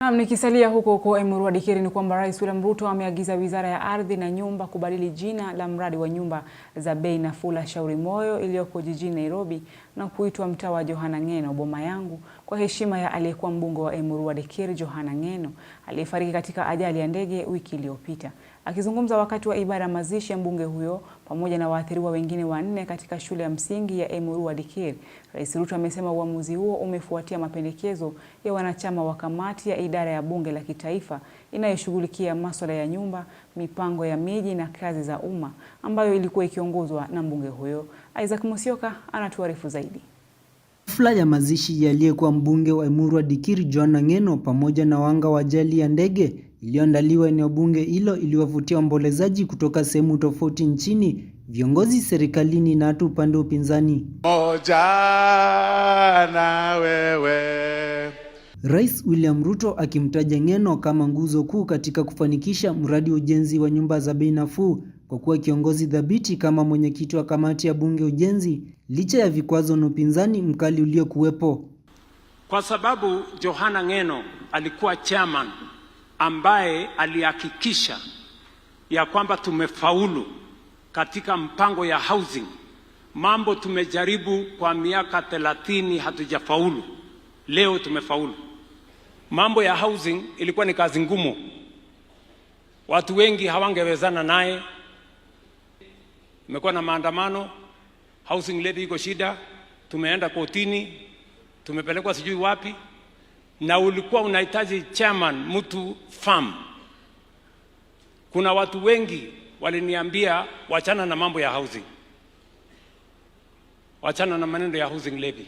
Nikisalia huko Emuru wa Dikirr ni kwamba Rais William Ruto ameagiza Wizara ya Ardhi na Nyumba kubadili jina la mradi wa nyumba za bei nafuu la Shauri Moyo iliyoko jijini Nairobi na kuitwa mtaa wa Johana Ng'eno Boma Yangu kwa heshima ya aliyekuwa mbunge wa Emuru wa Dikirr Johana Ng'eno aliyefariki katika ajali ya ndege wiki iliyopita. Akizungumza wakati wa ibada ya mazishi ya mbunge huyo pamoja na waathiriwa wengine 4 katika shule ya msingi ya Emuru wa Dikirr, Rais Ruto amesema uamuzi huo umefuatia mapendekezo ya wanachama wa kamati ya idara ya bunge la kitaifa inayoshughulikia masuala ya nyumba, mipango ya miji na kazi za umma ambayo ilikuwa ikiongozwa na mbunge huyo. Isaac Musyoka anatuarifu zaidi. Hafla ya mazishi ya aliyekuwa mbunge wa Emuru wa Dikirr Johana Ng'eno pamoja na wanga wa ajali ya ndege iliyoandaliwa eneo bunge hilo iliwavutia waombolezaji kutoka sehemu tofauti nchini, viongozi serikalini na hata upande wa upinzani. Ojana wewe. Rais William Ruto akimtaja Ng'eno kama nguzo kuu katika kufanikisha mradi wa ujenzi wa nyumba za bei nafuu kwa kuwa kiongozi dhabiti kama mwenyekiti wa kamati ya bunge ujenzi licha ya vikwazo na upinzani mkali uliokuwepo. Kwa sababu Johana Ng'eno alikuwa chairman ambaye alihakikisha ya kwamba tumefaulu katika mpango ya housing. Mambo tumejaribu kwa miaka 30 hatujafaulu. Leo tumefaulu. Mambo ya housing ilikuwa ni kazi ngumu. Watu wengi hawangewezana naye. Tumekuwa na maandamano, housing levy iko shida, tumeenda kotini, tumepelekwa sijui wapi, na ulikuwa unahitaji chairman mtu firm. Kuna watu wengi waliniambia wachana na mambo ya housing. Wachana na maneno ya housing levy.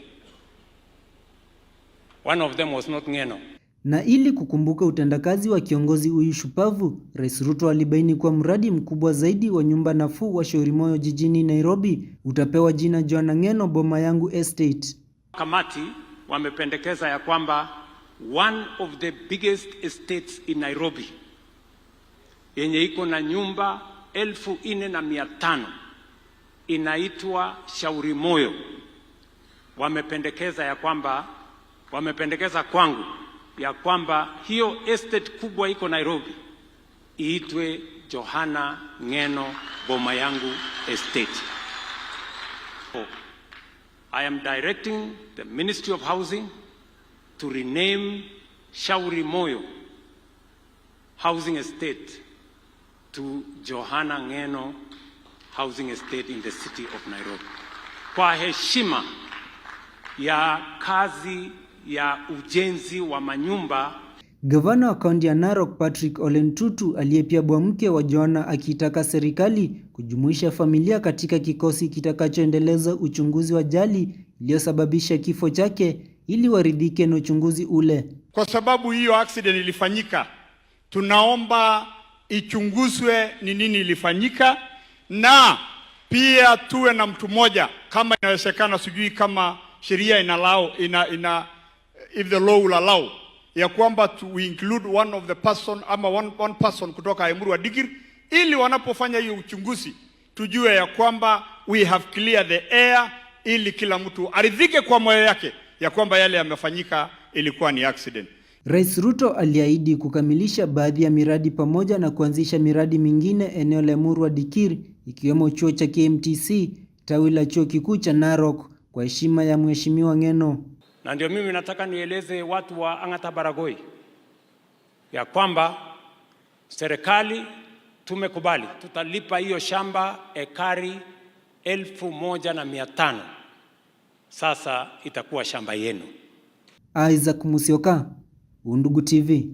One of them was not Ng'eno. Na ili kukumbuka utendakazi wa kiongozi huyu shupavu, Rais Ruto alibaini kuwa mradi mkubwa zaidi wa nyumba nafuu wa Shauri Moyo jijini Nairobi utapewa jina Johana Ng'eno Boma Yangu Estate. Kamati wamependekeza ya kwamba one of the biggest estates in Nairobi yenye iko na nyumba 4,500 inaitwa Shauri Moyo. Wamependekeza kwangu ya kwamba hiyo estate kubwa iko Nairobi iitwe Johana Ng'eno Boma Yangu Estate. I am directing the Ministry of Housing to rename Shauri Moyo Housing Estate to Johana Ng'eno Housing Estate in the city of Nairobi, kwa heshima ya kazi ya ujenzi wa manyumba. Gavana wa kaunti ya Narok Patrick Ole Ntutu aliyepia mke wa Johana akitaka serikali kujumuisha familia katika kikosi kitakachoendeleza uchunguzi wa ajali iliyosababisha kifo chake ili waridhike na uchunguzi ule. Kwa sababu hiyo accident ilifanyika, tunaomba ichunguzwe ni nini ilifanyika, na pia tuwe na mtu mmoja kama inawezekana, sijui kama sheria if the law will allow, ya kwamba we include one of the person ama one person kutoka Emuru wa Dikirr, ili wanapofanya hiyo uchunguzi tujue ya kwamba we have cleared the air, ili kila mtu aridhike kwa moyo yake ya kwamba yale yamefanyika ilikuwa ni accident. Rais Ruto aliahidi kukamilisha baadhi ya miradi pamoja na kuanzisha miradi mingine eneo la Emuru wa Dikirr ikiwemo chuo cha KMTC, tawi la chuo kikuu cha Narok kwa heshima ya Mheshimiwa Ng'eno. Na ndio mimi nataka nieleze watu wa Ang'ata Baragoi ya kwamba serikali tumekubali tutalipa hiyo shamba ekari 1,500. Sasa itakuwa shamba yenu. Isaac Musyoka, Undugu TV.